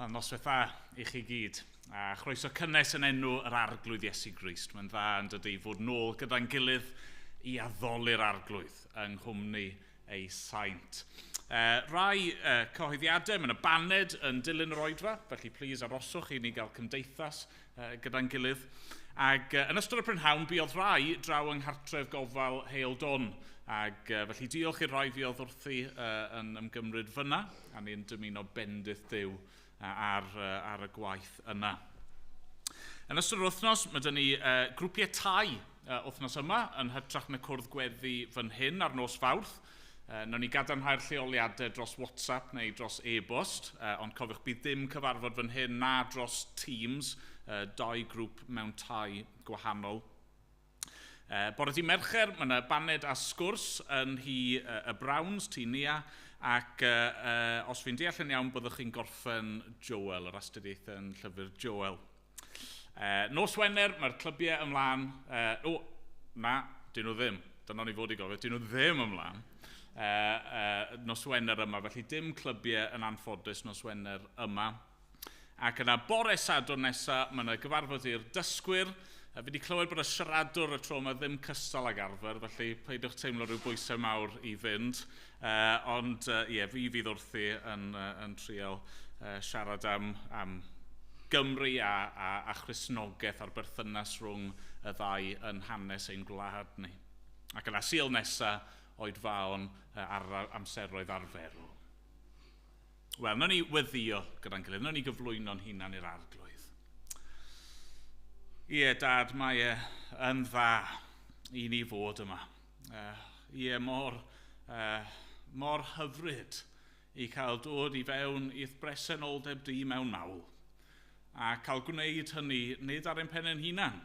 Noswaith dda i chi gyd. A chroeso cynnes yn enw yr arglwydd Iesu Grist. Mae'n dda yn dydy fod nôl gyda'n gilydd i addoli'r arglwydd yng nghwmni ei saint. Rai cyhoeddiadau, mae'n y baned yn dilyn yr oedfa, felly plis aroswch i ni gael cymdeithas gyda'n gilydd. Ac yn ystod y prynhawn, buodd rai draw yng nghartref gofal Heildon. Ac felly diolch i'r rai fi oedd wrthi yn ymgymryd fyna, a ni'n dymuno bendith Duw ar y gwaith yna. Yn ystod yr wythnos, mae dyn ni grwpiau tai wythnos yma yn hytrach na cwrdd gweddi fan hyn ar nos Fawrth. Nawn ni gadarnhau'r lleoliadau dros WhatsApp neu dros ebost, ond cofiwch bydd dim cyfarfod fan hyn na dros Teams, dau grŵp mewn tai gwahanol. Bore di Mercher, mae yna baned a sgwrs yn hi y Browns, ti Nia, ac os fi'n deall yn iawn byddwch chi'n gorffen Joel, yr astudiaethau yn llyfr Joel. Nos Wener, mae'r clybiau ymlaen, dyn nhw ddim, dyna ni fod i gofio, dyn nhw ddim ymlaen. Nos Wener yma, felly dim clybiau yn anffodus nos Wener yma. Ac yna bore Sadwrn nesaf, mae yna gyfarfod i'r dysgwyr. Fi wedi clywed bod y siaradwr y tro yma ddim cystal ag arfer, felly peidiwch teimlo rhyw bwysau mawr i fynd. Ond fi fydd wrthi yn trial siarad am Gymru a Christnogaeth a'r berthynas rhwng y ddau yn hanes ein gwlad ni. Ac yna Sul nesaf oedfaon ar amseroedd arferol. Wel, nawn ni weddio gyda'n gilydd, nawn ni gyflwyno'n hunan i'r arglwydd. Ie, Dad, mae yn dda i ni fod yma. Mor hyfryd i cael dod i fewn i'th bresenoldeb di mewn mawl. A cael gwneud hynny nid ar ein pen ein hunan,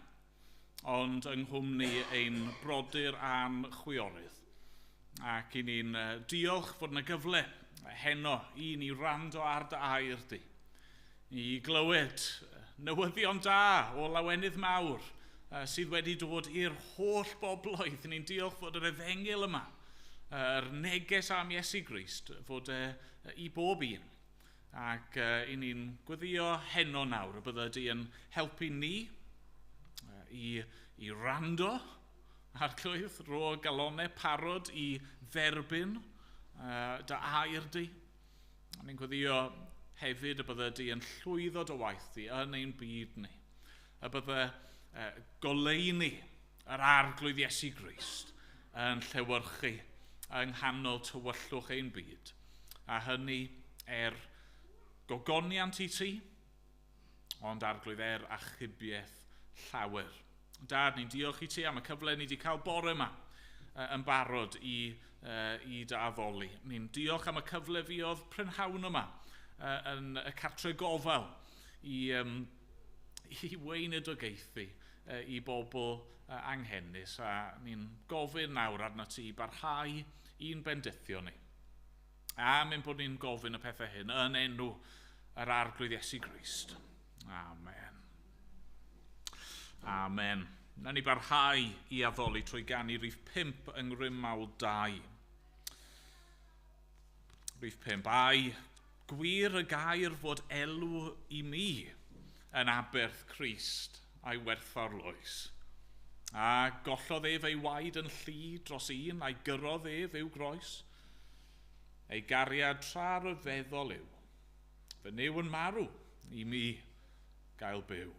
ond yng nghwmni ein brodyr a'n chwiorydd. Ac i ni'n diolch fod yna gyfle heno i ni wrando ar dy air di. I glywed newyddion da o lawenydd mawr sydd wedi dod i'r holl bobloedd. Ni'n diolch fod yr efengil yma, yr neges am Iesu Grist, fod i bob un. Ac i ni'n gweddio heno nawr, y bydde di yn helpu ni i rando ar glwydd ro galonau parod i dderbyn dy air di. Ni'n gweddio hefyd y bydde di yn llwyddo dy waith di yn ein byd ni. Y bydde goleuni yr arglwydd Iesu Grist yn llewyrchu yng nghanol tywyllwch ein byd. A hynny gogoniant i ti, ond arglwydd achubiaeth llawer. Dad, ni'n diolch i ti am y cyfle ni wedi cael bore yma yn barod i dy addoli. Ni'n diolch am y cyfle fi oedd prynhawn yma yn y cartre gofal i weinedogaethu i bobl anghennus, a ni'n gofyn nawr arno ti barhau i'n bendithio ni. A mynd bod ni'n gofyn y pethau hyn yn enw yr arglwydd Iesu Grist. Amen. Amen. Na ni barhau i addoli trwy ganu rhif 5 yng ngrymawl 2. Rhif 5. Ai gwir y gair fod elw i mi yn aberth Crist a'i werthfawr loes. A gollodd ef ei waed yn llu dros un a'i gyrodd ef i'w groes. Ei gariad tra ryfeddol yw. Fy nyw yn marw i mi gael byw.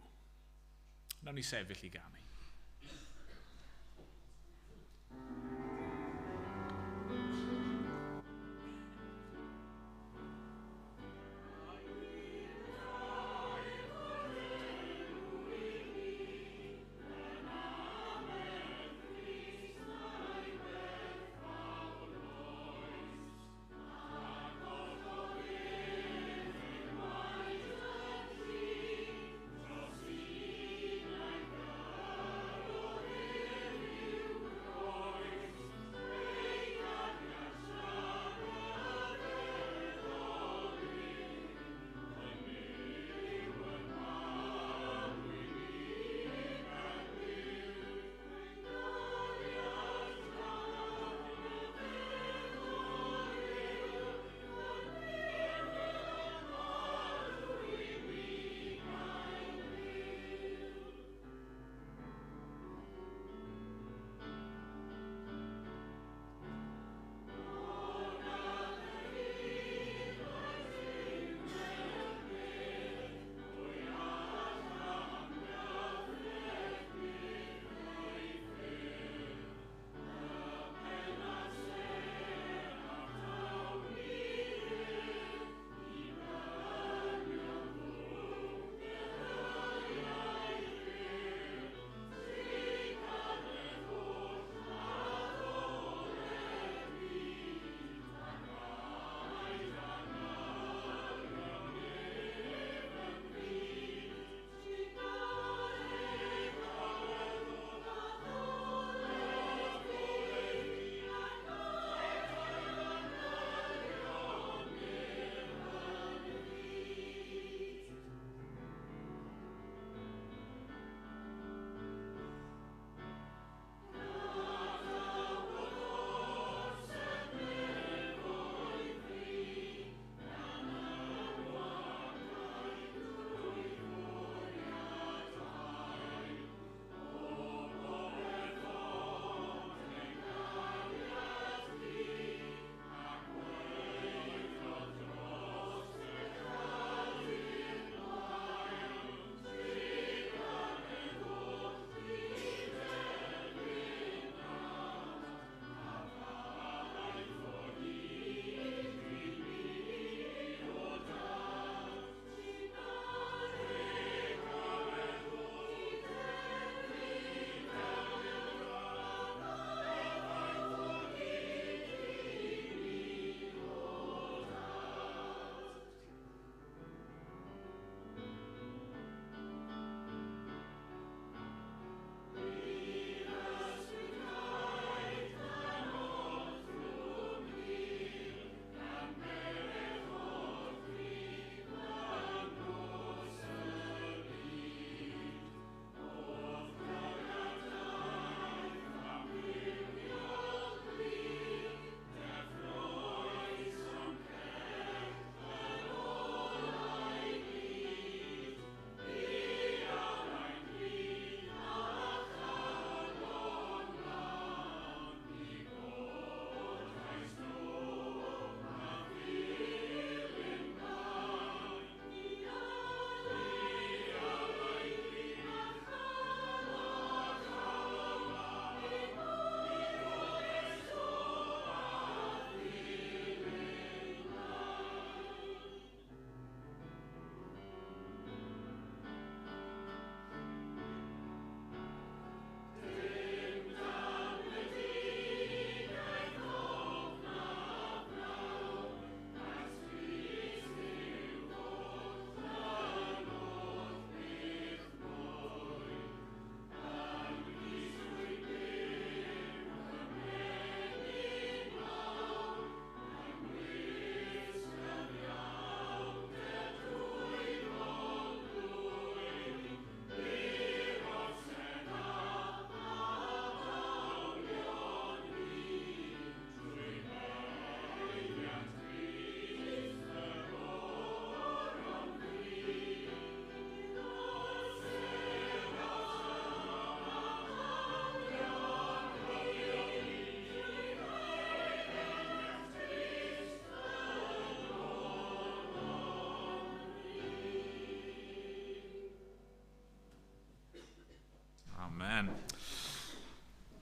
Nawn ni sefyll i ganu.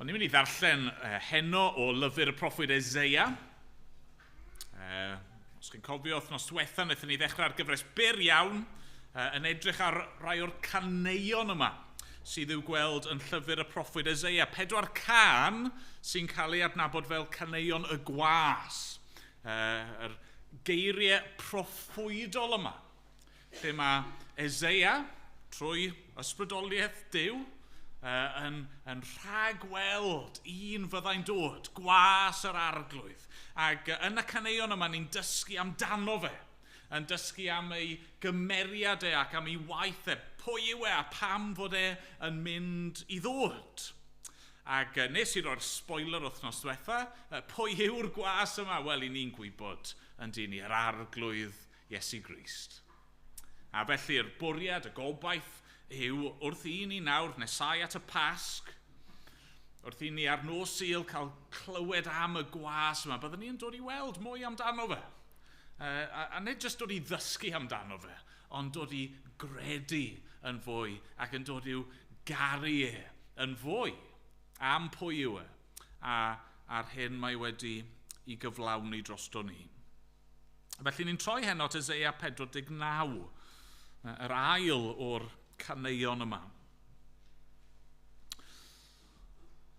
O'n i'n mynd i ddarllen heno o lyfr y proffwyd Eseia. Os chi'n cofio, wythnos diwetha, wnaethon ni ddechrau ar gyfres byr iawn yn edrych ar rai o'r caneuon yma sydd i'w gweld yn llyfr y proffwyd Eseia. 4 can sy'n cael ei adnabod fel caneuon y gwas. Yr geiriau proffwydol yma, lle mae Eseia, trwy ysbrydoliaeth Duw, yn rhagweld un fyddai'n dod, gwas yr arglwydd. Ac yn y caneuon yma, ni'n dysgu amdano fe, yn dysgu am ei gymeriad ac am ei waith pwy yw a pam fod yn mynd i ddod. Ac nes i roi'r spoiler wythnos diwetha, pwy yw'r gwas yma? Wel, i ni'n gwybod yn dyn ni, yr arglwydd Iesu Grist. A felly'r bwriad, y gobaith, yw wrth i ni nawr nesau at y Pasg, wrth i ni ar Nos Sul cael clywed am y gwas yma, byddwn ni'n dod i weld mwy amdano fe. A nid jyst dod i ddysgu amdano fe, ond dod i gredu yn fwy ac yn dod i'w garu yn fwy am pwy yw a'r hyn mae wedi i gyflawni drosto ni. Felly ni'n troi heno at Eseia 49, yr ail o'r caneuon yma.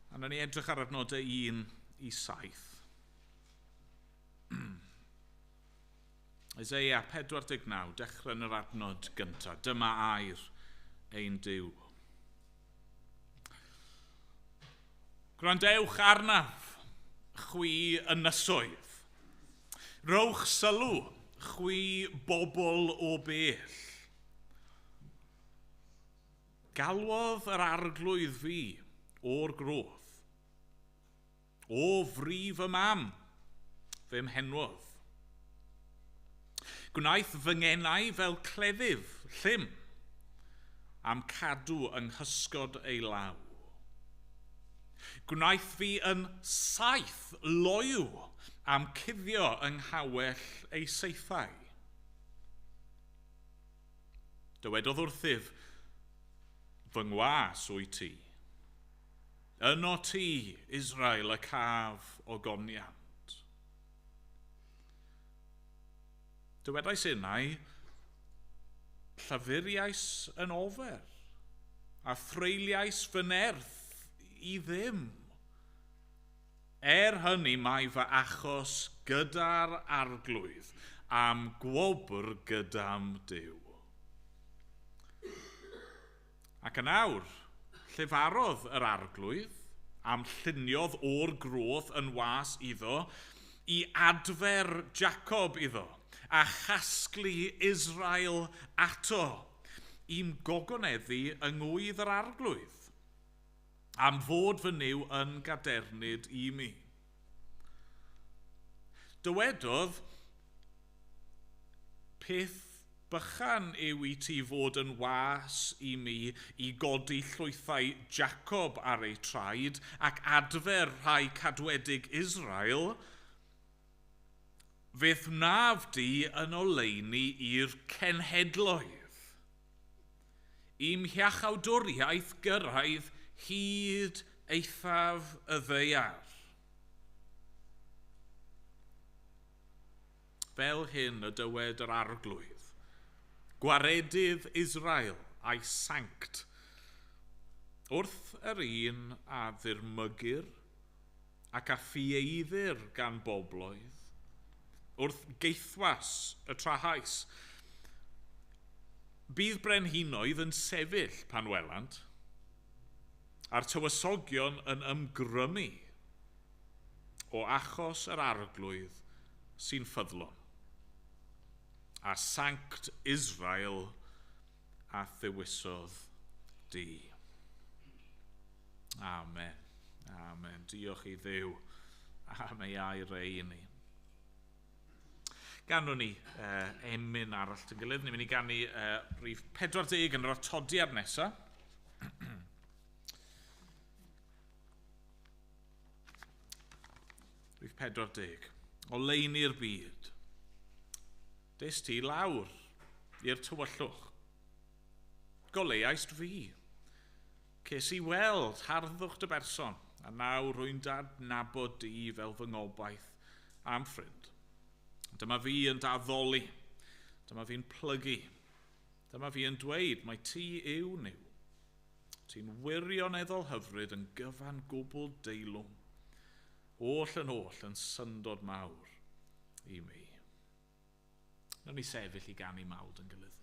A na ni edrych ar adnodau 1 i 7. Eseia 49, dechrau yn yr adnod gyntaf. Dyma air ein Duw. Gwrandewch arnaf, chwi ynysoedd. Rowch sylw, chwi bobl o bell. Galwodd yr arglwydd fi o'r groth. O frif y mam, fe mhenwodd. Gwnaeth fy ngenau fel cleddyf, llym, am cadw yng nghysgod ei law. Gwnaeth fi yn saith loyw am cuddio yng nghawell ei seithau. Dywedodd wrthyf, fy ngwas wyt ti. Yno ti, Israel, y caf o goniant. Dywedais innau, llyfuriais yn ofer, a threiliais fy nerth i ddim. Hynny mae fy achos gyda'r arglwydd, am gwobr gydam Duw. Ac yn awr, llefarodd yr arglwydd, am lluniodd o'r groth yn was iddo, i adfer Jacob iddo, a chasglu Israel ato, i'm gogoneddu yngwydd yr arglwydd, am fod fy niw yn gadernid i mi. Dywedodd, peth bychan yw i ti fod yn was i mi i godi llwythau Jacob ar ei traed ac adfer rhai cadwedig Israel, fydd naf di yn oleuni i'r cenhedloedd. I'm hiachawdwriaeth gyrraedd hyd eithaf y ddeiar. Fel hyn y dywed yr arglwydd. Gwaredydd Israel a'i sanct. Wrth yr un a ddirmygir ac a ffieiddir gan bobloedd, wrth geithwas y trahais, bydd brenhinoedd yn sefyll pan welant, a'r tywysogion yn ymgrymu o achos yr arglwydd sy'n ffyddlon, a sanct Israel a ddewisodd di. Amen. Amen. Diolch i Dduw am ei air ei ni. Ganwn ni emyn arall yn gilydd. Ni'n mynd i ganu rhif 40 yn yr atodiad nesaf. Rhif 40. O leini'r byd. Des ti lawr i'r tywyllwch. Goleaist fi. Ces i weld harddwch dy berson A nawr rwy'n dadnabod di fel fy ngobaith am ffrind. Dyma fi yn daddoli. Dyma fi'n plygu. Dyma fi yn dweud mai ti yw niw. Ti'n wirioneddol hyfryd yn gyfan gwbl deilwng. Oll yn syndod mawr i mi. Nawr ni sefyll i ganu mawd yn gilydd.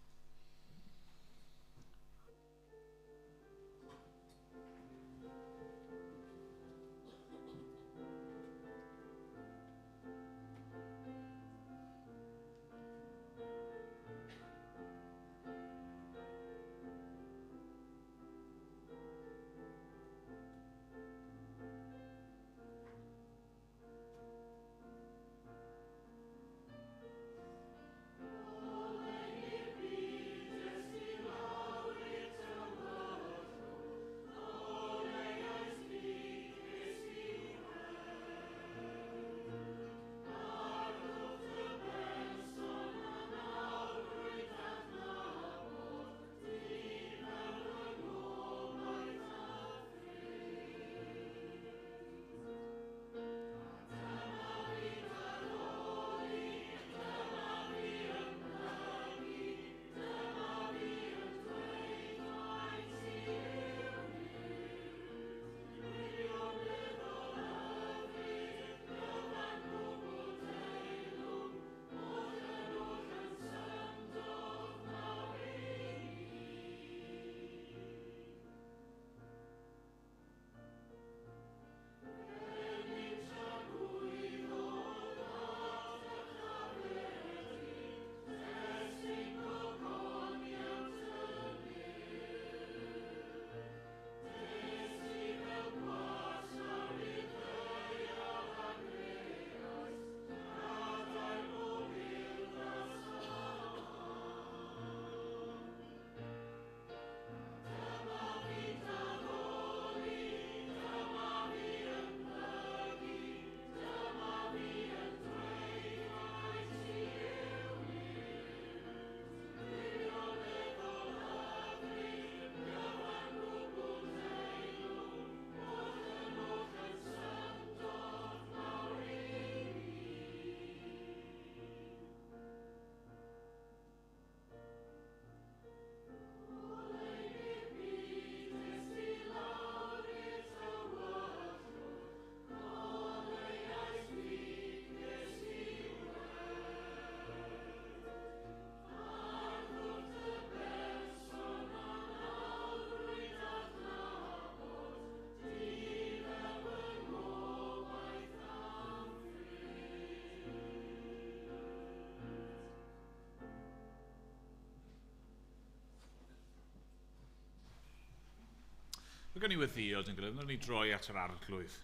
Mae gen i weddiod yn gilydd, ni droi at yr arglwydd.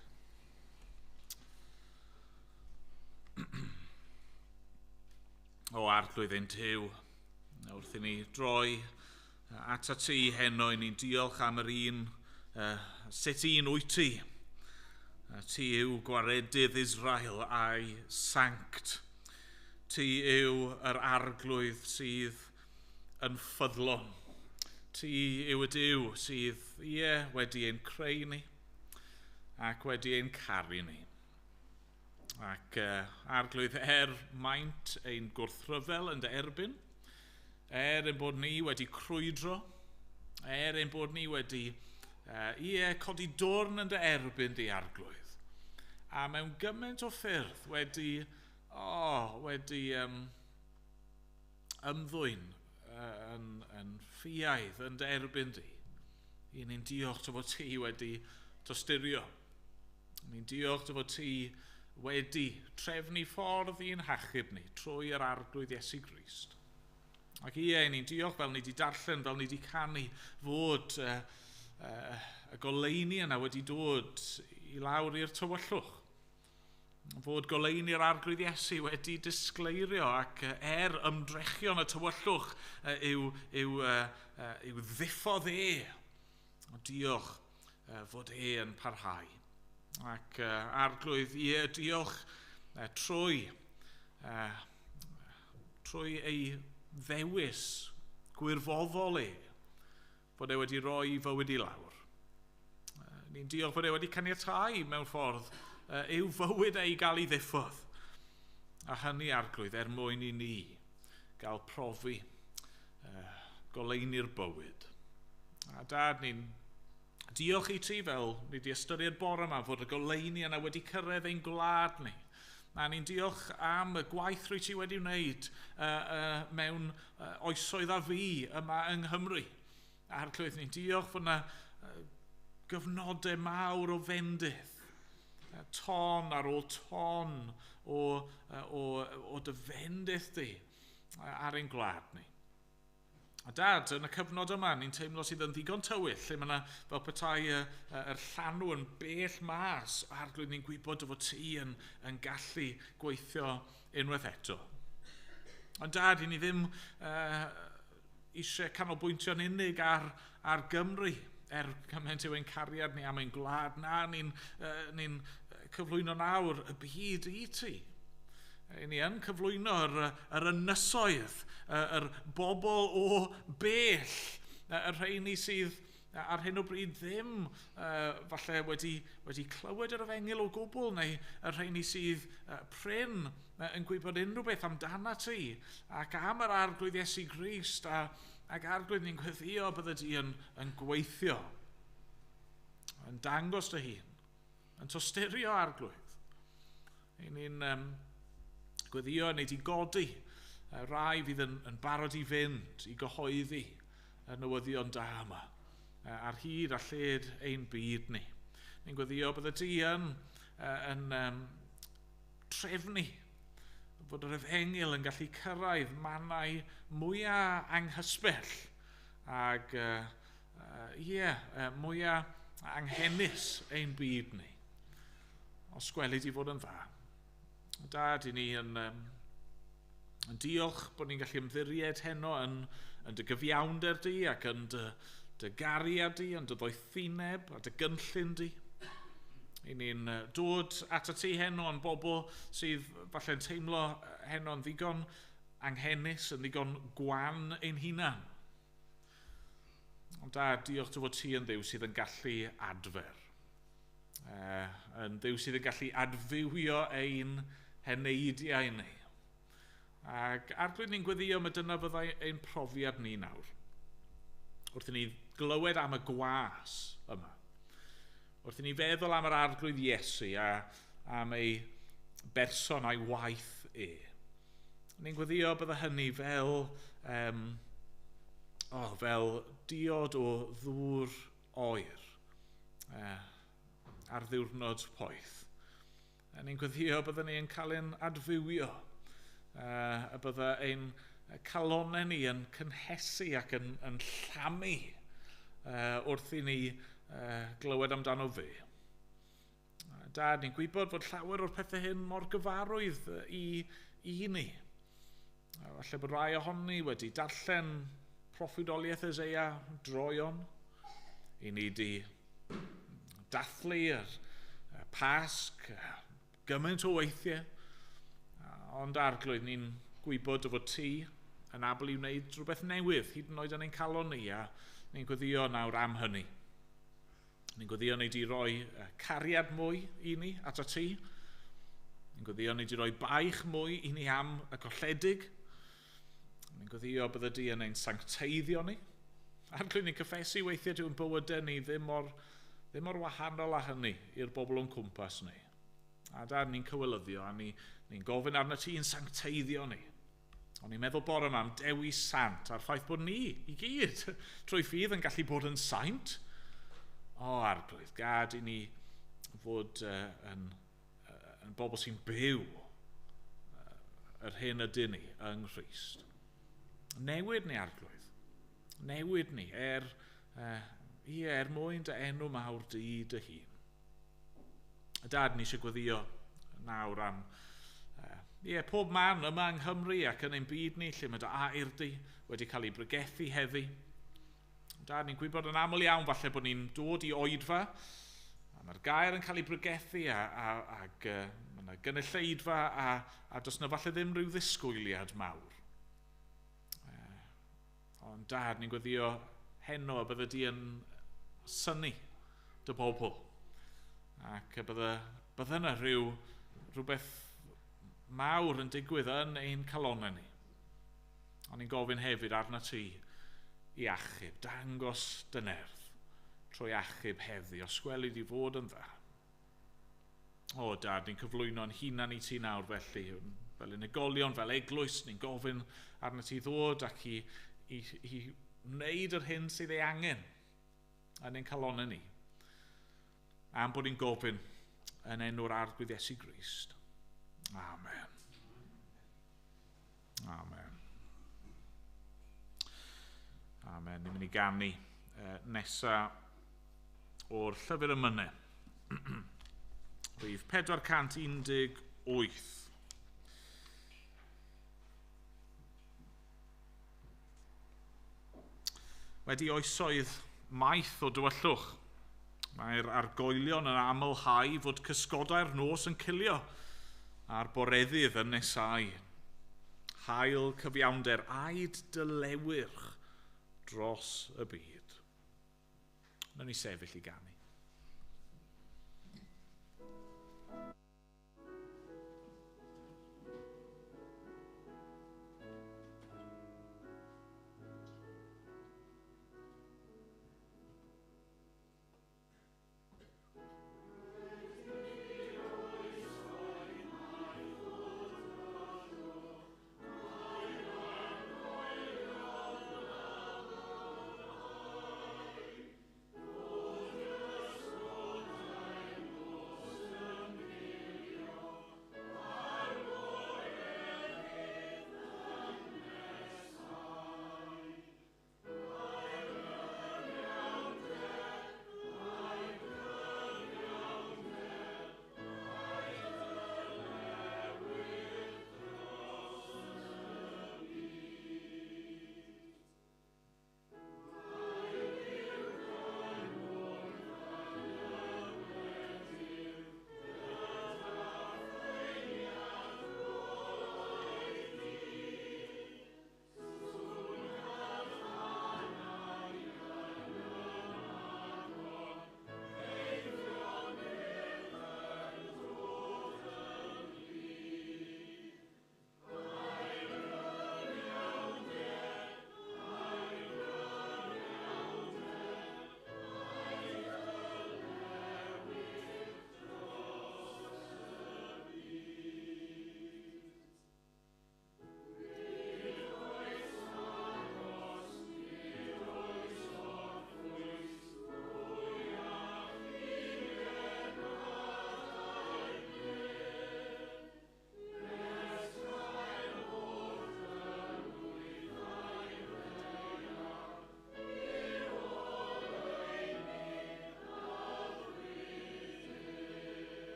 O arglwydd ein Duw, wrth i ni droi at ti heno, i ni'n diolch am yr un, sut un wyt ti. Ti yw gwaredydd Israel a'i sanct. Ti yw yr arglwydd sydd yn ffyddlon. Ti yw y Duw sydd, wedi ein creu ni ac wedi ein caru ni. Ac arglwydd maint ein gwrthryfel yn dy erbyn, ein bod ni wedi crwydro, ein bod ni wedi codi dwrn yn dy erbyn di arglwydd. A mewn gymaint o ffyrdd wedi ymddwyn yn ffiaidd yn dy erbyn di. I ni'n diolch dy fod ti wedi tosturio. Ni'n diolch dy fod ti wedi trefnu ffordd i'n hachub ni trwy yr arglwydd Iesu Grist. Ac ni'n diolch fel ni wedi darllen, fel ni wedi canu, fod y goleuni yna wedi dod i lawr i'r tywyllwch. Fod goleuni'r arglwydd Iesu wedi disgleirio ac ymdrechion y tywyllwch yw ddiffodd Diolch fod yn parhau. Ac arglwydd, diolch trwy ei ddewis gwirfoddol bod wedi rhoi fywyd i lawr. Ni'n diolch bod e wedi caniatáu mewn ffordd yw fywyd ei gael ei ddiffodd. A hynny arglwydd mwyn i ni gael profi goleini'r bywyd. A Dad, ni'n diolch i ti fel ni wedi ystyried bore yma fod y goleini yna wedi cyrraedd ein gwlad ni. A ni'n diolch am y gwaith rwy ti wedi wneud mewn oesoedd a fi yma yng Nghymru. Arglwydd, ni'n diolch fod yna gyfnodau mawr o fendydd, ton ar ôl ton o dy fendydd di ar ein gwlad ni. A Dad, yn y cyfnod yma, ni'n teimlo sydd yn ddigon tywyll, lle mae yna fel petai yr llanw yn bell mas, arglwydd ni'n gwybod fod ti yn gallu gweithio unwaith eto. Ond Dad, i ni ddim eisiau canolbwyntio'n unig ar Gymru, cymaint yw ein cariad ni am ein gwlad. Na, ni'n cyflwyno nawr y byd i ti. Ni yn cyflwyno yr ynysoedd, yr bobl o bell, yr rheini sydd ar hyn o bryd ddim falle wedi clywed yr efengyl o gwbl, neu yr rheini sydd prin yn gwybod unrhyw beth amdana ti, ac am yr arglwydd Iesu Grist, ac arglwydd ni'n gweddio bydde ti yn gweithio, yn dangos dy hun, yn tosturio arglwydd. Ni'n gweddio neu di godi rai fydd yn barod i fynd, i gyhoeddi y newyddion da yma, ar hyd a lled ein byd ni. Ni'n gweddio bydde ti yn trefnu fod yr efengyl yn gallu cyrraedd mannau mwyaf anghysbell ac mwyaf anghennus ein byd ni. Os gweli di fod yn dda. Dad, i ni yn diolch bod ni'n gallu ymddiried heno yn dy gyfiawnder di ac yn dy gariad di, yn dy ddoethineb a dy gynllun di. I ni'n dod at y ti heno yn bobl sydd falle'n teimlo heno'n ddigon anghennus, yn ddigon gwan ein hunan. Ond Dad, diolch dy fod ti yn ddiw sydd yn gallu adfer. Yn ddiw sydd yn gallu adfywio ein heneidiau ni. Ac arglwydd ni'n gweddio mae dyna fyddai ein profiad ni nawr. Wrth i ni glywed am y gwas yma. Wrth i ni feddwl am yr arglwydd Iesu a am ei berson a'i waith Ni'n gweddio bydde hynny fel diod o ddŵr oer ar ddiwrnod poeth. Ni'n gweddio bydde ni yn cael ein adfywio, a bydde ein calonau ni yn cynhesu ac yn llamu wrth i ni glywed amdano fe. Dad, ni'n gwybod fod llawer o'r pethau hyn mor gyfarwydd i ni. Falle bod rai ohoni wedi darllen proffwydoliaeth Eseia droion. I ni di dathlu'r Pasg gymaint o weithiau. Ond arglwydd ni'n gwybod fod ti yn abl i wneud rhywbeth newydd hyd yn oed yn ein calon ni, a ni'n gweddio nawr am hynny. Ni'n gweddio wneud i roi cariad mwy i ni at y ti. Ni'n gweddio wneud i roi baich mwy i ni am y golledig. Ni'n gweddio bydde di yn ein sancteiddio ni. Arglwydd ni'n cyffesu weithiau dwi'n bywydau ni ddim mor wahanol â hynny i'r bobl o'n cwmpas ni. A Dad, ni'n cywilyddio a ni'n gofyn arno ti yn sancteiddio ni. Ond ni'n meddwl bore yma am dewi sant a'r ffaith bod ni i gyd trwy ffydd yn gallu bod yn saint. Arglwydd, gad i ni fod yn bobl sy'n byw yr hyn ydyn ni yng Nghrist. Newid ni, arglwydd. Newid ni mwyn dy enw mawr di dy hun. Dad, ni eisiau gweddio nawr am pob man yma yng Nghymru ac yn ein byd ni lle mae dy air di wedi cael ei brygethu heddi. Dad, ni'n gwybod yn aml iawn falle bod ni'n dod i oedfa a mae'r gair yn cael ei brygethu ac mae yna gynulleidfa a does na falle ddim rhyw ddisgwyliad mawr. Ond Dad, ni'n gweddio heno a bydde di yn syni dy bobl. Ac bydde yna rhywbeth mawr yn digwydd yn ein calonnau ni. Ond ni'n gofyn hefyd arna ti i achub, dangos dy nerth trwy achub heddi, os gweli di fod yn dda. O Dad, ni'n cyflwyno'n hunan i ti nawr felly, fel unigolion, fel eglwys, ni'n gofyn arna ti ddod ac i wneud yr hyn sydd ei angen yn ein calonnau ni. Am bod ni'n gofyn yn enw'r arglwydd Iesu Grist. Amen. Amen. Amen. Ni'n mynd i ganu nesa o'r llyfr Emynau. Rhif 418. Wedi oesoedd maith o dywyllwch, mae'r argoelion yn amlhau fod cysgodau'r nos yn cilio a'r boreddydd yn nesau. Hael cyfiawnder aid dylewyrch dros y byd. Nawn ni sefyll i ganu.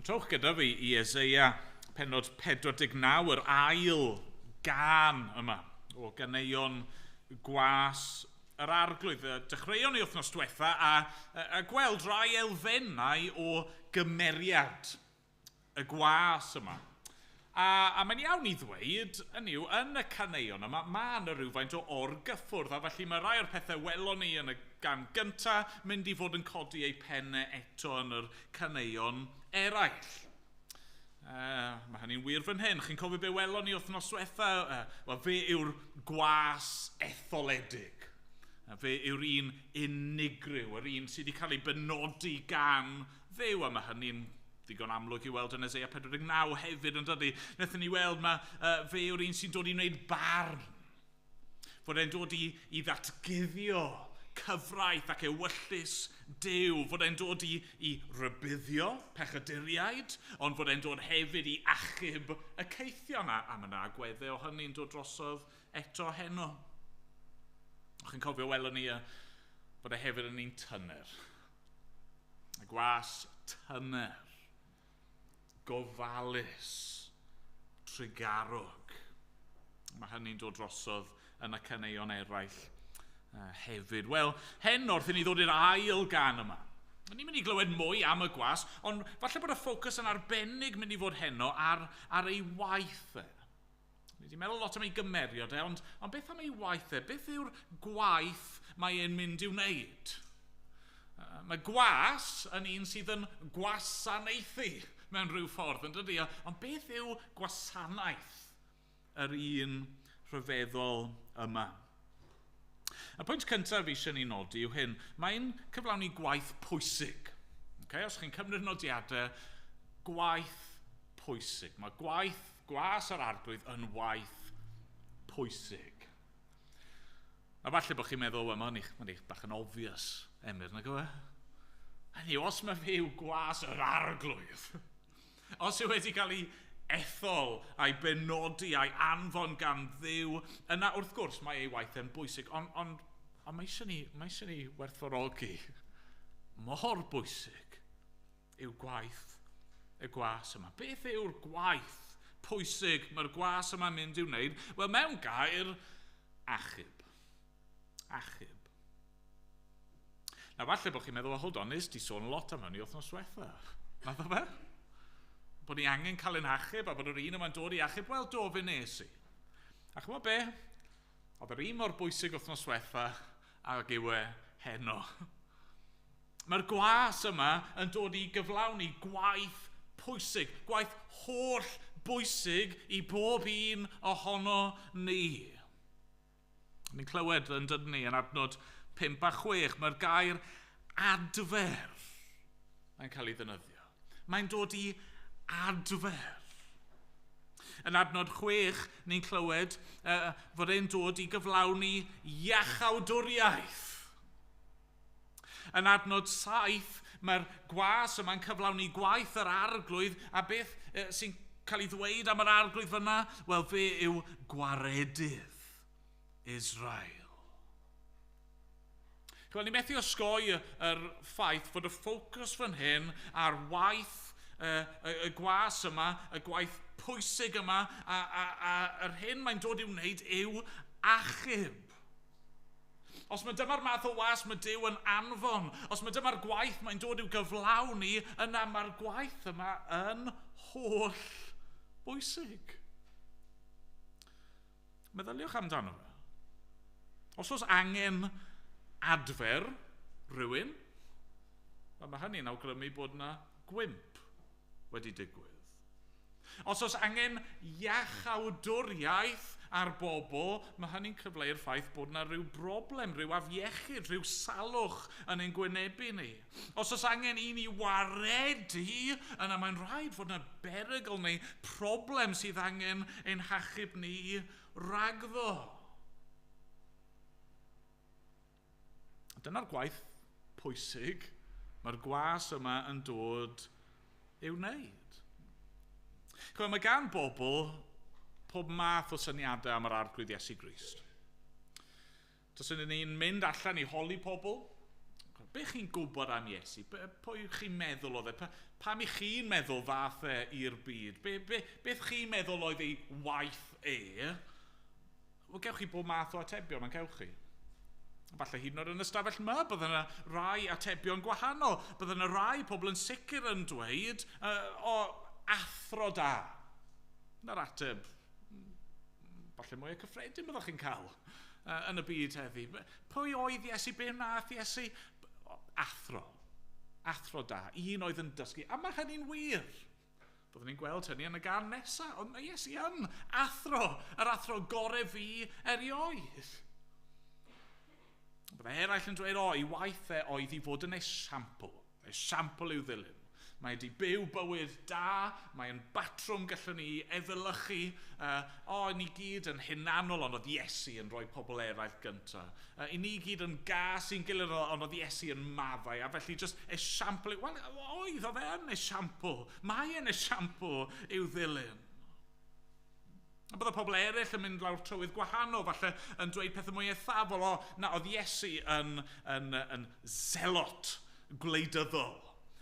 Trowch gyda fi i Eseia pennod 49, yr ail gan yma o ganeuon gwas yr arglwydd. Dechreuon ni wythnos diwetha a gweld rai elfennau o gymeriad y gwas yma. A mae'n iawn i ddweud, yn y caneuon yma, mae yna rhywfaint o orgyffwrdd, a felly mae rai o'r pethau welon ni yn y gan gyntaf mynd i fod yn codi eu pennau eto yn yr caneuon eraill. Mae hynny'n wir fan hyn. Chi'n cofio be welon ni wythnos diwetha? Fe yw'r gwas etholedig. Fe yw'r un unigryw, yr un sydd wedi cael ei benodi gan Dduw, a mae hynny'n digon amlwg i weld yn Eseia 49 hefyd yn dydy. Nethon ni weld fe yw'r un sy'n dod i wneud barn. Fod e'n dod i ddatguddio cyfraith ac ewyllus Duw, fod e'n dod i rybuddio pechaduriaid, ond fod e'n dod hefyd i achub y ceithion, a mae yna agweddau o hynny'n dod drosodd eto heno. Chi'n cofio welon ni bod e hefyd yn un tyner. Y gwas tyner, gofalus, trigarwg, Mae hynny'n dod drosodd yn y caneuon eraill hefyd. Wel, hen wrth i ni ddod i'r ail gan yma. Ni'n mynd i glywed mwy am y gwas, ond falle bod y ffocws yn arbennig mynd i fod heno ar ei waith e. Ni wedi meddwl lot am ei gymeriad e, ond beth am ei waith e? Beth yw'r gwaith mae e'n mynd i'w wneud? Mae gwas yn un sydd yn gwasanaethu mewn rhyw ffordd, yn dydi? Ond beth yw gwasanaeth yr un rhyfeddol yma? Y pwynt cyntaf fi eisiau ni nodi yw hyn. Mae'n cyflawni gwaith pwysig. Os chi'n cymryd nodiadau, gwaith pwysig. Mae gwas yr arglwydd yn waith pwysig. A falle bod chi'n meddwl, mae'n eich bach yn obvious, Emyr, na gywe? Hynny, os mae fe yw gwas yr arglwydd, os yw wedi cael ei ethol a'i benodi a'i anfon gan Dduw, yna wrth gwrs mae ei waith yn bwysig, ond mae eisiau ni werthfawrogi mor bwysig yw gwaith y gwas yma. Beth yw'r gwaith pwysig mae'r gwas yma'n mynd i'w wneud? Wel, mewn gair, achub. Achub. Na, falle bod chi'n meddwl, hold on, di sôn lot am hynny wythnos diwetha. Nath o fe? Bod ni angen cael ein achub a bod yr un yma'n dod i achub, wel, do fe nes i. A chymod be? Oedd yr un mor bwysig wythnos diwetha ag yw e heno. Mae'r gwas yma yn dod i gyflawni gwaith pwysig, gwaith holl bwysig i bob un ohono ni. Ni'n clywed yn dydyn ni yn adnod 5 a 6, mae'r gair adfer yn cael ei ddefnyddio. Mae'n dod i adfer. Yn adnod 6, ni'n clywed fod e'n dod i gyflawni iachawdwriaeth. Yn adnod 7, mae'r gwas yma'n cyflawni gwaith yr arglwydd, a beth sy'n cael ei ddweud am yr arglwydd fyna? Wel, fe yw gwaredydd Israel. Wel, ni methu osgoi yr ffaith fod y ffocws fan hyn ar waith y gwas yma, y gwaith pwysig yma, a yr hyn mae'n dod i'w wneud yw achub. Os mae dyma'r math o was mae Duw yn anfon, os mae dyma'r gwaith mae'n dod i'w gyflawni, yna mae'r gwaith yma yn holl bwysig. Meddyliwch amdano fe. Os oes angen adfer rhywun, mae hynny'n awgrymu bod yna gwymp wedi digwydd. Os oes angen iachawdwriaeth ar bobl, mae hynny'n cyfleu'r ffaith bod yna rhyw broblem, rhyw afiechyd, rhyw salwch yn ein gwynebu ni. Os oes angen i ni waredu, yna mae'n rhaid fod yna berygl neu problem sydd angen ein hachub ni ragddo. Dyna'r gwaith pwysig mae'r gwas yma yn dod i'w wneud. Mae gan bobl pob math o syniadau am yr arglwydd Iesu Grist. Dysyn ni'n mynd allan i holi pobl, be chi'n gwybod am Iesu? Pwy chi'n meddwl oedd e? Pam i chi'n meddwl fath e i'r byd? Beth chi'n meddwl oedd ei waith e? Wel, gewch chi bob math o atebion, mae'n gewch chi. Falle hyd yn oed yn ystafell yma, bydd yna rai atebion gwahanol. Bydd yna rai pobl yn sicr yn dweud o athro da. Na'r ateb, falle mwy o cyffredin byddwch chi'n cael yn y byd heddi. Pwy oedd Iesu? Be wnaeth Iesu? Athro. Athro da. Un oedd yn dysgu. A mae hynny'n wir. Byddwn ni'n gweld hynny yn y gan nesaf. Ond mae Iesu yn athro. Yr athro gorau fi erioed. Byddai eraill yn dweud, ei waith e oedd i fod yn esiampl. Esiampl i'w ddilyn. Mae wedi byw bywyd da, mae'n batrwm gallwn ni efelychu. Ni gyd yn hunanol, ond oedd Iesu yn rhoi pobl eraill gyntaf. I ni gyd yn gas i'n gilydd, ond oedd Iesu yn maddau. A felly just esiampl, oedd e yn esiampl. Mae yn esiampl i'w ddilyn. A bydd y pobl eraill yn mynd lawr trywydd gwahanol, falle yn dweud pethau mwy eithafol. Oedd Iesu yn zelot gwleidyddol.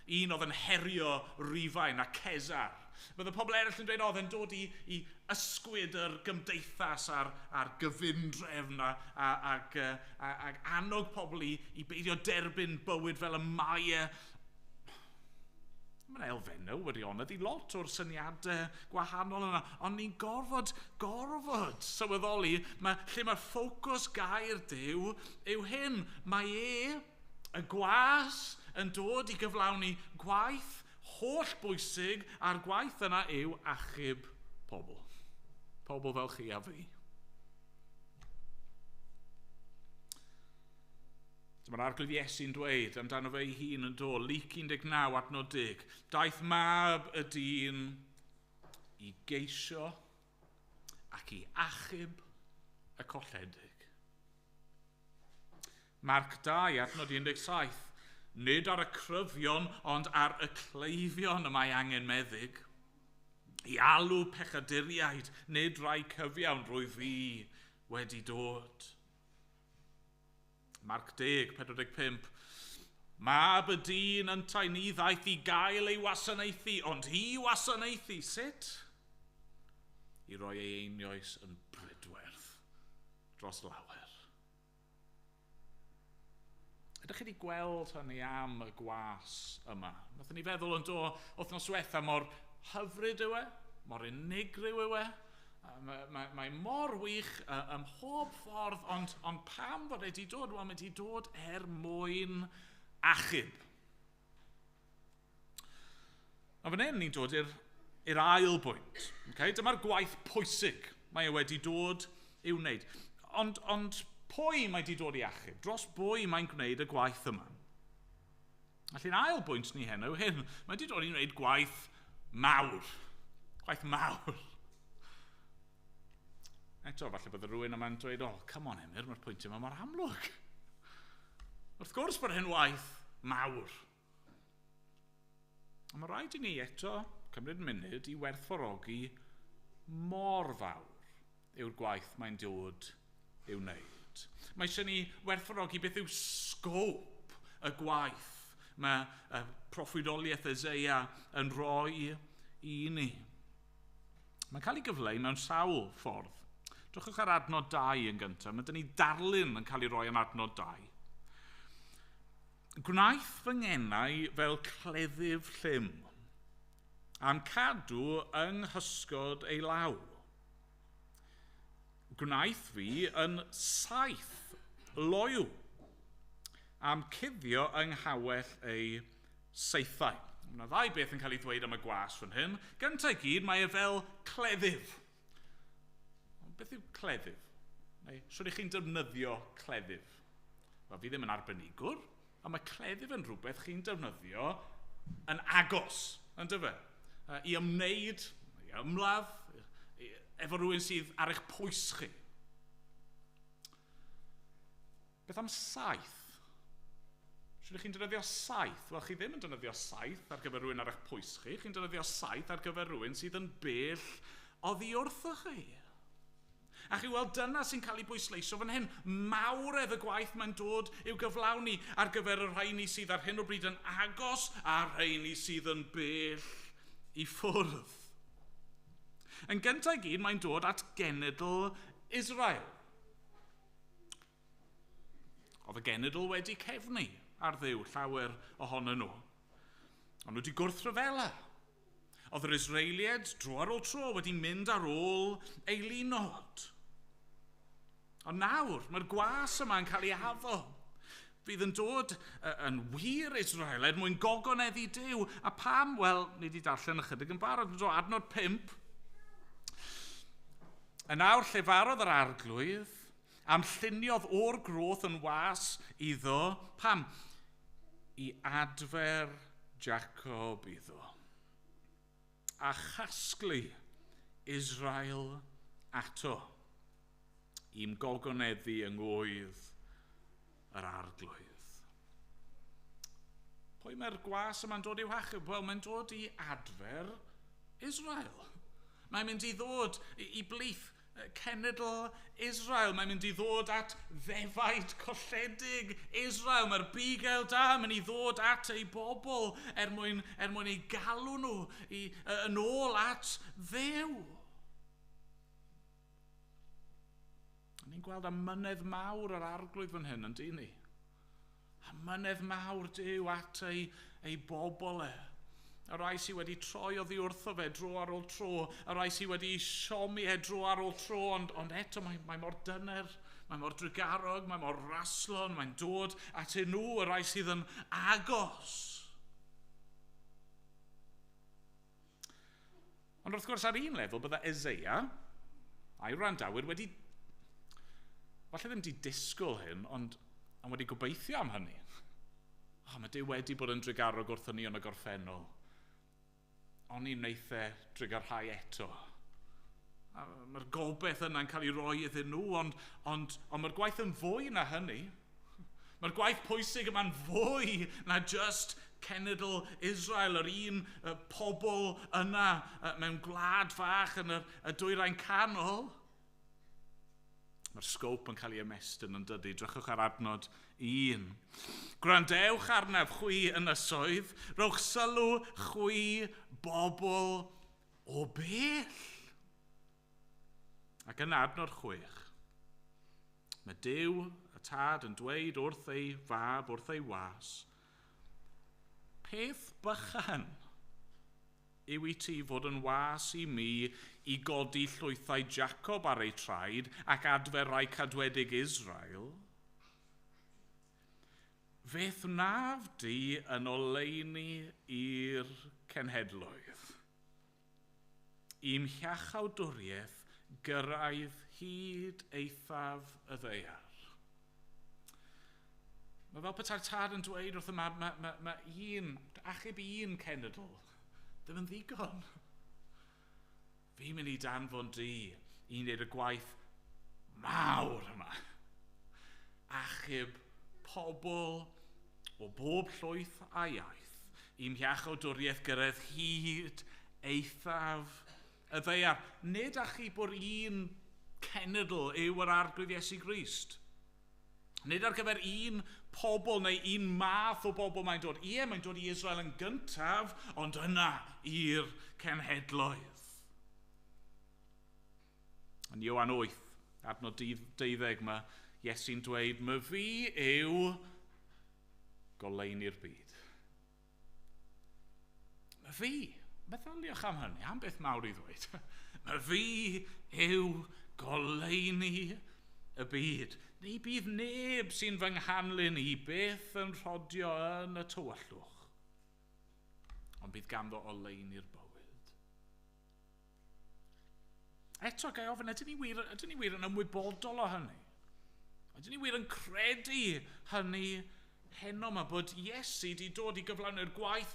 Un oedd yn herio Rhufain a Cesar. Bydd y pobl eraill yn dweud, oedd e'n dod i ysgwyd yr gymdeithas a'r gyfundrefn ac annog pobl i beidio derbyn bywyd fel y mae e. Mae'n elfennau wirionedd i lot o'r syniadau gwahanol yna, ond ni'n gorfod sylweddoli lle mae'r ffocws gair Duw yw hyn. Mae y gwas yn dod i gyflawni gwaith holl bwysig, a'r gwaith yna yw achub pobl. Pobl fel chi a fi. Mae'r arglwydd Iesu'n dweud amdano fe ei hun yn dod, Luc 19 adnod 10. Daeth mab y dyn i geisio ac i achub y colledig. Marc 2 adnod 17. Nid ar y cryfion, ond ar y cleifion y mae angen meddyg. I alw pechaduriaid, nid rai cyfiawn drwy fi wedi dod. Marc 10, 45. Mab y dyn yn taen ni ddaeth i gael ei wasanaethu, ond hi wasanaethu, sut? I roi ei einioes yn brydwerth dros lawer. Ydych chi wedi gweld hynny am y gwas yma? Nathon ni feddwl yn dod wythnos diwetha mor hyfryd yw e, mor unigryw yw e. Mae mor wych ym mhob ffordd, ond pam fod wedi dod? Wel, mae wedi dod mwyn achub. A fan hyn ni'n dod i'r ail bwynt. Okay? Dyma'r gwaith pwysig mae wedi dod i'w wneud. Ond pwy mae wedi dod i achub? Dros bwy mae'n gwneud y gwaith yma? Felly'n ail bwynt ni hyn yw hyn. Mae wedi dod i wneud gwaith mawr. Gwaith mawr. Eto, falle bydd rhywun yma'n dweud, come on Emyr, mae'r pwynt yma mor amlwg. Wrth gwrs bod hyn waith mawr. Ond mae rhaid i ni eto cymryd munud i werthfawrogi mor fawr yw'r gwaith mae'n dod i'w wneud. Mae eisiau ni werthfawrogi beth yw sgôp y gwaith mae proffwydoliaeth Eseia yn rhoi i ni. Mae'n cael ei gyfleu mewn sawl ffordd. Drwchwch ar adnod 2 yn gyntaf. Mae dyn ni darlun yn cael ei roi yn adnod 2. Gwnaeth fy ngenau fel cleddyf llym, am cadw yng nghysgod ei law. Gwnaeth fi yn saith loyw, am cuddio yng nghawell ei seithau. Mae ddau beth yn cael ei ddweud am y gwas fan hyn. Gyntaf i gyd, mae e fel cleddyf. Beth yw cleddyf? Neu, swn chi'n defnyddio cleddyf? Wel, fi ddim yn arbenigwr, ond mae cleddyf yn rhywbeth chi'n defnyddio yn agos, yn dyfe? I ymwneud, i ymladd, efo rhywun sydd ar eich pwys chi. Beth am saith? Swn chi'n defnyddio saith? Wel, chi ddim yn defnyddio saith ar gyfer rhywun ar eich pwys chi. Chi'n defnyddio saith ar gyfer rhywun sydd yn bell oddi wrthoch chi. A chi weld dyna sy'n cael ei bwysleisio fan hyn. Mawredd y gwaith mae'n dod i'w gyflawni ar gyfer y rhain sydd ar hyn o bryd yn agos a'r rhain sydd yn bell i ffwrdd. Yn gyntaf i gyd mae'n dod at genedl Israel. Oedd y genedl wedi cefnu ar Dduw llawer ohonyn nhw. Ond nhw wedi gwrthryfela. Oedd yr Israelied dro ar ôl tro wedi mynd ar ôl ei lunod. Ond nawr, mae'r gwas yma yn cael ei haddo. Fydd yn dod yn wir Israel mwyn gogoneddu Duw. A pam? Wel, ni wedi darllen ychydig yn barod. Adnod 5. A nawr llefarodd yr arglwydd, am lluniodd o'r groth yn was iddo. Pam? I adfer Jacob iddo. A chasglu Israel ato. I'm gogoneddu yng ngwydd yr arglwydd. Pwy mae'r gwas yma'n dod i'w hachub? Wel, mae'n dod i adfer Israel. Mae'n mynd i ddod i blith cenedl Israel. Mae'n mynd i ddod at ddefaid colledig Israel. Mae'r bugel da yn mynd i ddod at ei bobl mwyn ei galw nhw yn ôl at Dduw. Ni'n gweld amynedd mawr yr arglwydd fan hyn, yn di ni? Amynedd mawr Duw at ei bobl Y rai sydd wedi troi oddi wrtho fe dro ar ôl tro, y rai sydd wedi siomi dro ar ôl tro, ond eto mae mor dyner, mae mor drigarog, mae mor raslon, mae'n dod at nhw, y rai sydd yn agos. Ond wrth gwrs ar un lefel bydda Eseia a'i wrandawyr wedi, falle ddim wedi disgwyl hyn, ond wedi gobeithio am hynny. Mae Duw wedi bod yn drigarog wrthon ni yn y gorffennol. Ond ni'n neithe drigarhau eto. Mae'r gobeith yna'n cael ei roi iddyn nhw, ond mae'r gwaith yn fwy na hynny. Mae'r gwaith pwysig yma'n fwy na just cenedl Israel, yr un pobl yna mewn gwlad fach yn y dwyrain canol. Mae'r sgôp yn cael ei ymestyn yn dydy. Drychwch ar adnod 1. Gwrandewch arnaf chwi ynysoedd, rowch sylw chwi bobl o bell. Ac yn adnod 6. Mae Duw y Tad yn dweud wrth ei fab, wrth ei was, peth bychan yw i ti fod yn was i mi i godi llwythau Jacob ar ei traed ac adferau cadwedig Israel, Feth wnaf di yn oleuni i'r cenhedloedd, i'm hiachawdwriaeth gyrraedd hyd eithaf y ddeiar. Mae fel petai'r Tad yn dweud wrth yma, achub un cenedl ddim yn ddigon. Fi'n mynd i danfon di i wneud y gwaith mawr yma. Achub pobl o bob llwyth a iaith, i'm hiachawdwriaeth gyrraedd hyd eithaf y ddeiar. Nid achub o'r un cenedl yw yr arglwydd Iesu Grist. Nid ar gyfer un pobl neu un math o bobl mae'n dod. Mae'n dod i Israel yn gyntaf, ond yna i'r cenhedloedd. Yn Ioan 8, adnod 12, mae Iesu'n dweud, mae fi yw goleuni'r byd. Mae fi, meddyliwch am hynny, am beth mawr i ddweud. Mae fi yw goleuni y byd. Ni bydd neb sy'n fy nghanlyn i beth yn rhodio yn y tywyllwch. Ond bydd ganddo oleuni'r bywyd. Eto gai ofyn, ydyn ni wir yn ymwybodol o hynny? Ydyn ni wir yn credu hynny heno yma, bod Iesu wedi dod i gyflawni'r gwaith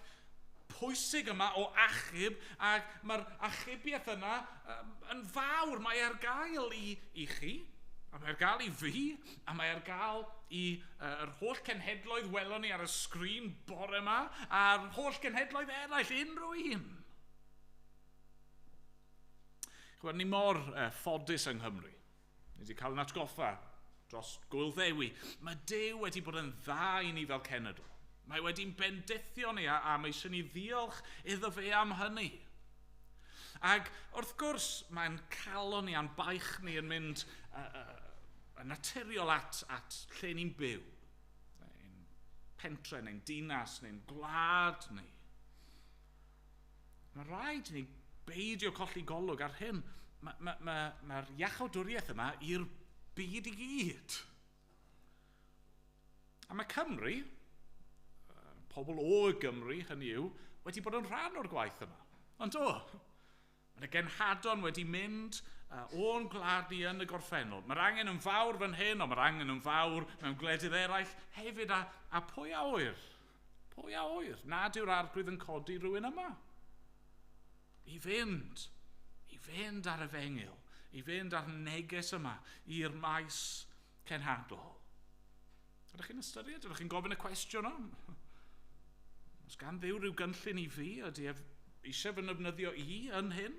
pwysig yma o achub, ac mae'r achubiaeth yna yn fawr. Mae ar gael i chi, a mae ar gael i fi, a mae ar gael i yr holl cenhedloedd welon ni ar y sgrin bore yma, a'r holl cenhedloedd eraill, unrhyw un. Chwyr, ni mor ffodus yng Nghymru. Ni wedi cael yn atgoffa dros gwyl ddewi. Mae Duw wedi bod yn dda i ni fel cenedl. Mae wedi'n bendithio ni a mae eisiau ni ddiolch iddo fe am hynny. Ac wrth gwrs, mae'n calon ni a'n baich ni yn mynd yn naturiol at lle ni'n byw. Neu'n pentre, neu'n dinas, neu'n gwlad ni. Mae rhaid i ni beidio colli golwg ar hyn. Mae'r iachawdwriaeth yma i'r byd i gyd. A mae Cymru, pobl o Gymru, hynny yw, wedi bod yn rhan o'r gwaith yma. Ond Mae'r genhadon wedi mynd o'n gwlad ni yn y gorffennol. Mae'r angen yn fawr fan hyn, ond mae'r angen yn fawr mewn gwledydd eraill hefyd. A pwy a wyr? Pwy a wyr? Nad yw'r arglwydd yn codi rhywun yma. I fynd ar y fengil, i fynd ar neges yma i'r maes cenhadol. Ydych chi'n ystyried? Ydych chi'n gofyn y cwestiwn am? Os gan Dduw rhyw gynllun i fi, ydy eisiau fy nefnyddio i yn hyn?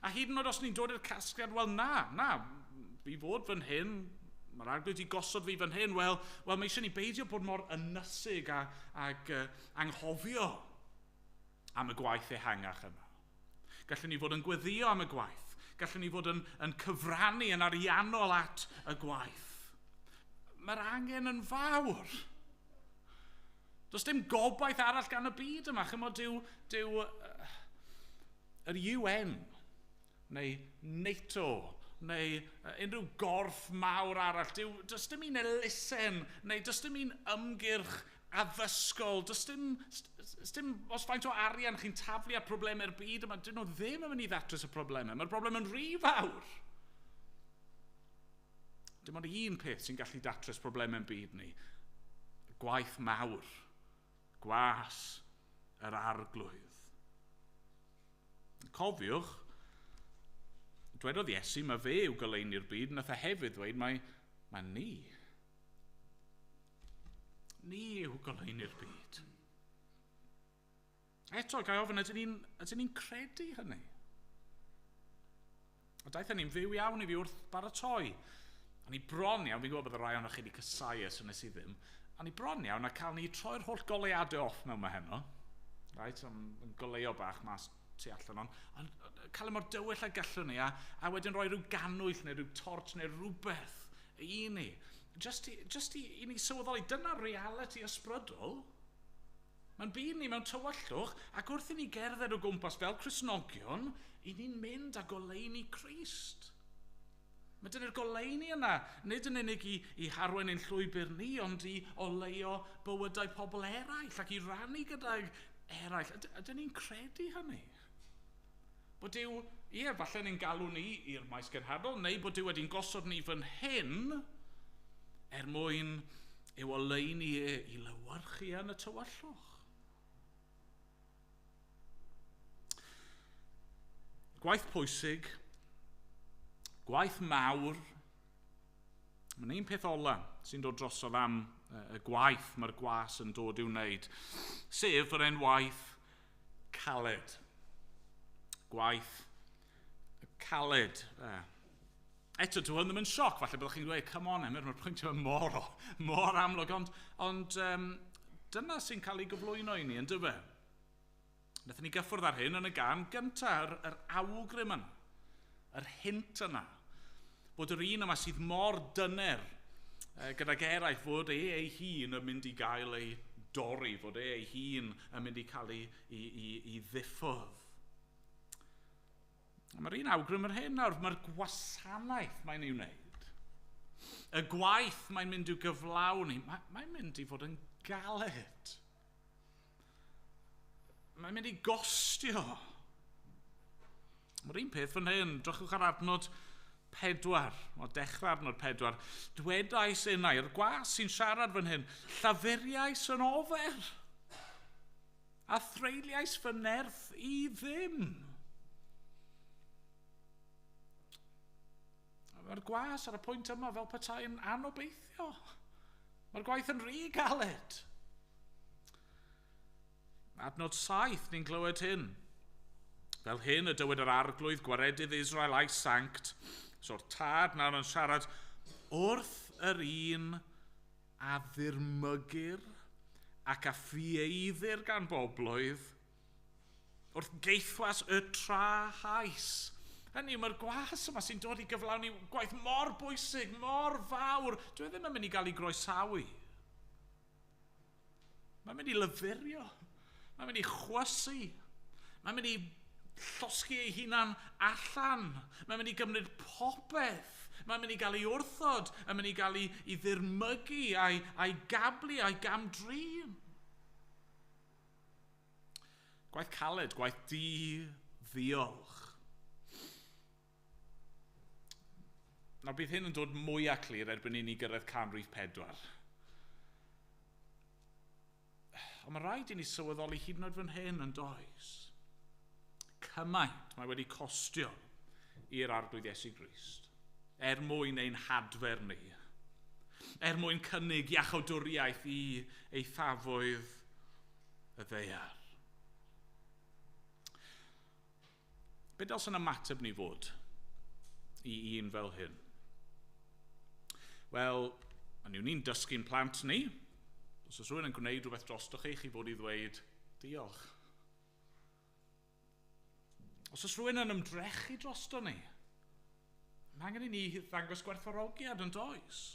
A hyd yn oed os ni'n dod i'r casgliad, wel na, fi fod fan hyn, mae'r arglwydd i gosod fi fan hyn, wel mae eisiau ni beidio bod mor ynysig ag anghofio am y gwaith ehangach yma. Gallwn ni fod yn gweddio am y gwaith. Gallwn ni fod yn cyfrannu, yn ariannol at y gwaith. Mae'r angen yn fawr. Does dim gobaith arall gan y byd yma. Chymod, dyw yr UN, neu NATO, neu unrhyw gorff mawr arall, does dim un elusen, neu does dim un ymgyrch addysgol, does dim os faint o arian chi'n taflu at problemau'r byd yma, dyn nhw ddim yn mynd i ddatrys y problemau. Mae'r problem yn rhy fawr. Dim ond un peth sy'n gallu datrys problemau'n byd ni. Gwaith mawr. Gwas yr arglwydd. Cofiwch, dwedodd Iesu, mae fe yw goleini'r byd, nath e hefyd ddweud, mae ni. Ni yw goleini'r byd. Eto, gai ofyn, ydyn ni'n credu hynny? A daeth ni'n fyw iawn i fi wrth baratoi. A ni bron iawn, fi'n gwybod bod y rai o'n chi wedi cysau so nes i ddim, a ni bron iawn a cael ni troi'r holl goleadau off mewn heno. Right, yn goleo bach mas tu allan on. Ond cael mor dywyll a gallwn ni, a wedyn rhoi rhyw ganwyll neu rhyw torch neu rhywbeth i ni. Just i ni sylweddoli, dyna reality ysbrydol. Mae'n byd ni mewn tywyllwch, ac wrth i ni gerdded o gwmpas fel Cristnogion, i ni'n mynd a goleini Crist. Mae dyna'r goleini yna, nid yn unig i harwen ein llwybr ni, ond i oleo bywydau pobl eraill, ac i rannu gyda'r eraill. Ydyn ni'n credu hynny? Bod Dyw, falle ni'n galw ni i'r maes genhadol, neu bod Dyw wedi'n gosod ni fan hyn, mwyn i'w oleini i lywyrchu yn y tywyllwch. Gwaith pwysig, gwaith mawr, mae'n un peth ola sy'n dod drosodd am y gwaith mae'r gwas yn dod i'w wneud, sef yr enwaith caled. Gwaith caled. Eto, dwi ddim yn sioc, falle byddwch chi'n dweud, come on, Emyr, mae'r pwynt yma mor amlwg, ond dyna sy'n cael ei gyflwyno i ni, yn dyfe? Nathon ni gyffwrdd ar hyn yn y gam gyntaf, yr awgrym yna, yr hint yna, bod yr un yma sydd mor dyner gyda'r eraill fod ei hun yn mynd i gael ei dorri, fod ei hun yn mynd i cael ei ddiffwdd. Mae'r un awgrym yr hyn nawr, mae'r gwasanaeth mae'n ei wneud. Y gwaith mae'n mynd i'w gyflawni, mae'n mynd i fod yn galed. Mae'n mynd i gostio. Mae'r un peth fan hyn, drychwch ar adnod 4, o dechrau adnod 4. Dwedais yna, i'r gwas sy'n siarad fan hyn, llafuriais yn ofer, a threiliais fy nerth i ddim. Mae'r gwas ar y pwynt yma fel petai'n anobeithio. Mae'r gwaith yn rhy galed. Adnod 7, ni'n clywed hyn. Fel hyn y dywed yr arglwydd gwaredydd Israel a'i sanct, so'r tad nawr yn siarad wrth yr un a ddirmygir ac a ffieiddir gan boblwydd, wrth geithwas y trahais. Hynny, mae'r gwas yma sy'n dod i gyflawni gwaith mor bwysig, mor fawr. Dwi ddim yn mynd i gael ei groesawu. Mae'n mynd i lyfurio. Mae'n mynd i chwysu. Mae'n mynd i llosgu ei hunan allan. Mae'n mynd i gymryd popeth. Mae'n mynd i gael ei wrthod. Mae'n mynd i gael ei ddirmygu, a'i gablu, a'i gamdrin. Gwaith caled, gwaith ddiolch. Nawr bydd hyn yn dod mwy a clir erbyn i ni gyrraedd canrif 4. Ond mae rhaid i ni sylweddoli hyd yn oed fan hyn yn does. Cymaint mae wedi costio i'r arglwydd Iesu Grist. Mwyn ein hadfer ni. Mwyn cynnig iachawdwriaeth i eithafoedd y ddeiar. Be dylsyn ymateb ni fod i un fel hyn? Wel, yn yw ni'n dysgu'n plant ni. Os oes rhywun yn gwneud rhywbeth drostoch chi fod i ddweud diolch. Os oes rhywun yn ymdrechu drosto ni, mae angen i ni ddangos gwerthfawrogiad yn does.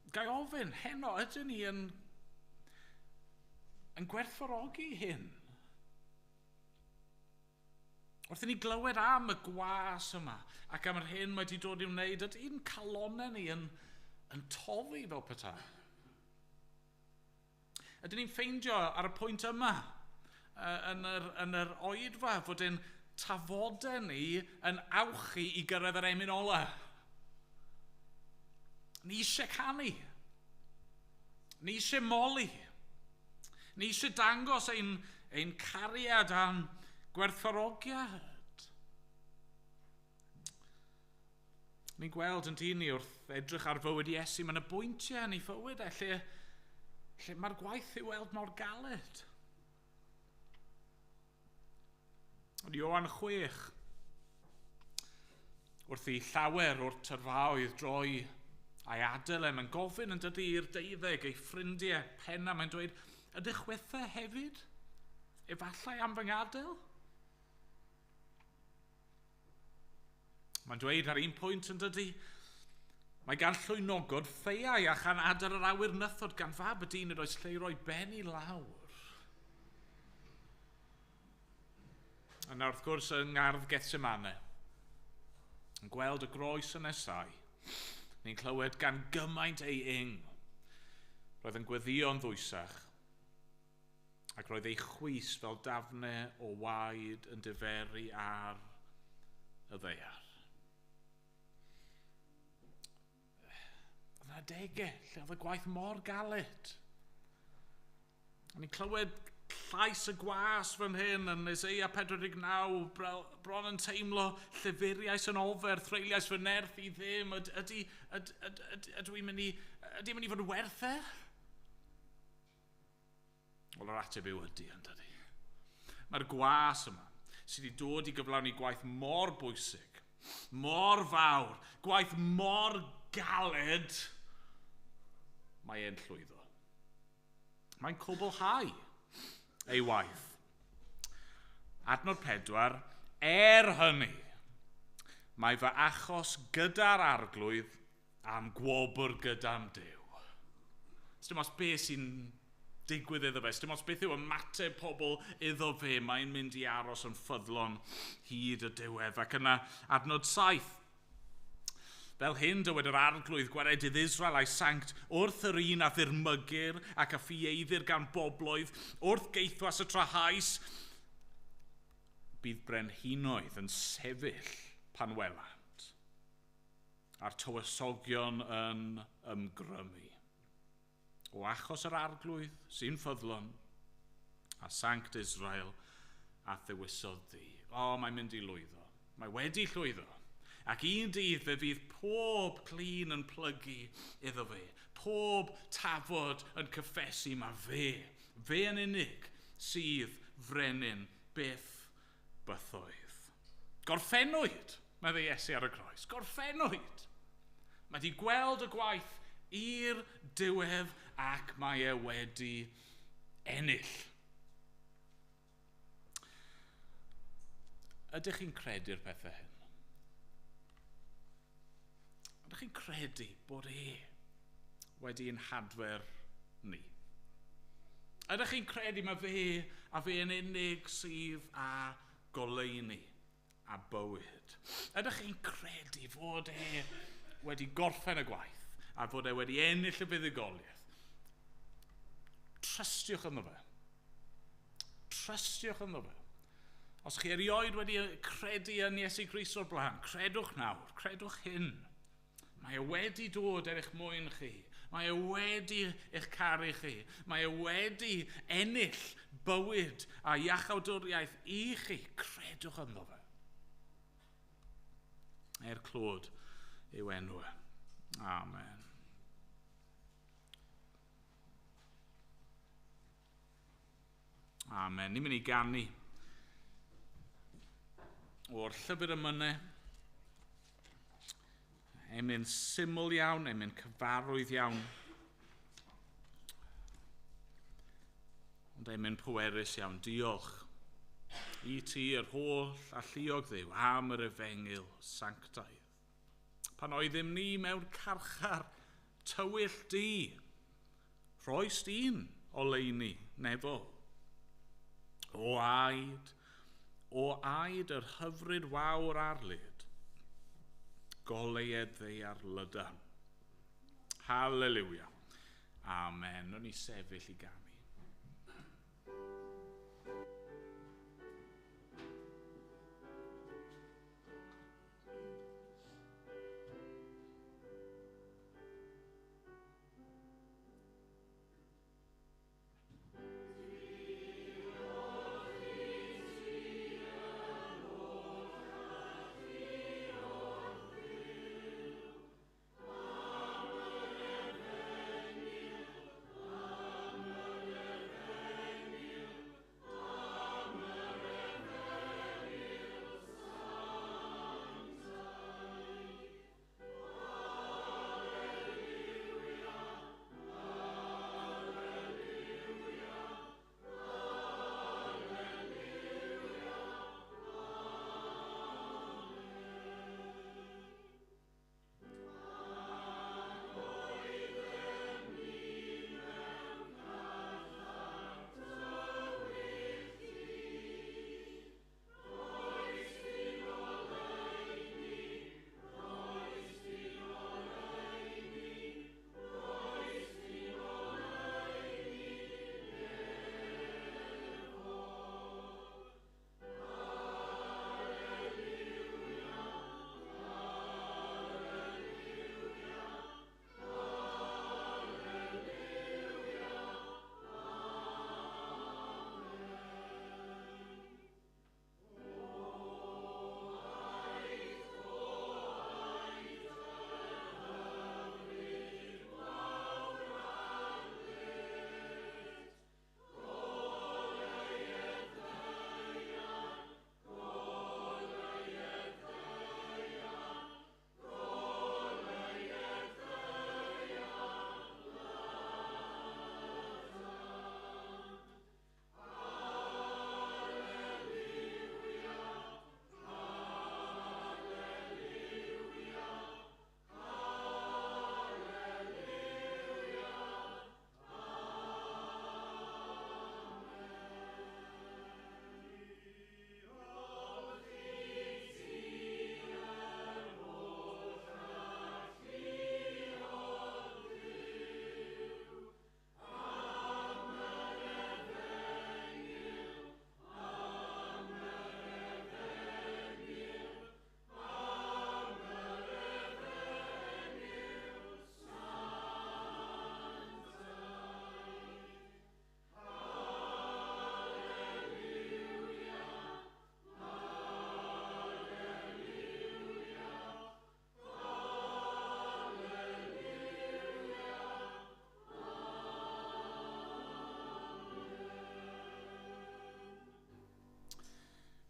Gai ofyn, heno, ydyn ni yn gwerthfawrogi hyn? Wrth i ni glywed am y gwas yma ac am yr hyn mae wedi dod i'w wneud, ydy'n calonau ni yn toddi fel petai? Ydyn ni'n ffeindio ar y pwynt yma yn yr oedfa fod ein tafodau ni yn awchu i gyrraedd yr emyn ola? Ni eisiau canu. Ni eisiau moli. Ni eisiau dangos ein cariad a'n gwerthfawrogiad. Ni'n gweld yn dyn ni wrth edrych ar fywyd Iesu, mae'n y bwyntiau yn ei fywyd lle mae'r gwaith i'w weld mor galed. Ond Ioan 6, wrth i llawer o'r tyrfaoedd droi a'i adael mae'n gofyn yn dydy i'r deuddeg ei ffrindiau penna, mae'n dweud, ydych chwythau hefyd? Efallai am fy ngadael? Mae'n dweud ar un pwynt yn dydy, mae gan llwynogod ffeiau a chan adar yr awyr nythod gan fab y dyn yr oes lle i roi ben i lawr. Yna wrth gwrs yng ngardd Getsemane, yn gweld y groes yn Esau, ni'n clywed gan gymaint ei ing, roedd yn gweddïo'n ddwysach, ac roedd ei chwys fel dafnau o waed yn diferu ar y ddeiar. Yna adegau lle oedd y gwaith mor galed. A ni'n clywed llais y gwas fan hyn yn Eseia 49, bron yn teimlo llyfuriais yn ofer, threiliais fy nerth i ddim. Ydy mynd i fod yn werth e? Wel, yr ateb yw ydy, yn dydy. Mae'r gwas yma sydd wedi dod i gyflawni gwaith mor bwysig, mor fawr, gwaith mor galed, mae e'n llwyddo. Mae'n cwblhau ei waith. Adnod 4, hynny, mae fy achos gyda'r arglwydd am gwobr gyda'n Duw. Dim os beth sy'n digwydd iddo fe, dim os beth yw ymateb pobl iddo fe, mae'n mynd i aros yn ffyddlon hyd y diwedd. Ac yna adnod 7, fel hyn dywed yr arglwydd gwaredydd Israel a'i sanct wrth yr un a ddirmygir ac a ffieiddir gan bobloedd wrth geithwas y trahais, bydd brenhinoedd yn sefyll pan welant a'r tywysogion yn ymgrymu. O achos yr arglwydd sy'n ffyddlon a sanct Israel a ddewisodd ddi. Mae'n mynd i lwyddo. Mae wedi llwyddo. Ac un dydd fe fydd pob clun yn plygu iddo fe. Pob tafod yn cyffesu mae fe yn unig sydd frenin byth bythoedd. Gorffennwyd, mae Iesu ar y croes. Gorffennwyd. Mae wedi gweld y gwaith i'r diwedd ac mae wedi ennill. Ydych chi'n credu'r pethau hyn? Ydych chi'n credu bod wedi'n hadfer ni? Ydych chi'n credu mae fe yn unig sydd â goleuni a bywyd? Ydych chi'n credu fod wedi gorffen y gwaith a fod wedi ennill y fuddugoliaeth? Trystiwch ynddo fe. Trystiwch ynddo fe. Os chi erioed wedi credu yn Iesu Grist o'r blaen, credwch nawr, credwch hyn. Mae wedi dod er eich mwyn chi. Mae wedi eich caru chi. Mae wedi ennill bywyd a iachawdwriaeth i chi. Credwch ynddo fe. Clod yw enw. Amen. Amen. Ni'n mynd i ganu o'r llyfr ymynau. Emyn syml iawn, emyn cyfarwydd iawn. Ond emyn pwerus iawn. Diolch i ti yr holl a lluog Dduw am yr efengil sanctaidd. Pan oeddym ni mewn carchar tywyll di, rhoes di'n oleuni nefo. O aid yr hyfryd wawr arlyd, goleued ddeiar lydan. Halleluia. Amen. O'n i sefyll i gamu.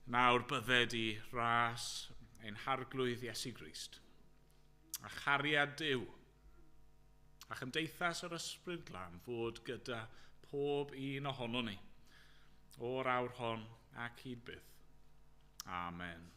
Nawr bydded i ras ein harglwydd Iesu Grist, a chariad Duw, a chymdeithas yr Ysbryd Glân fod gyda pob un ohono ni, o'r awr hon ac hyd byth. Amen.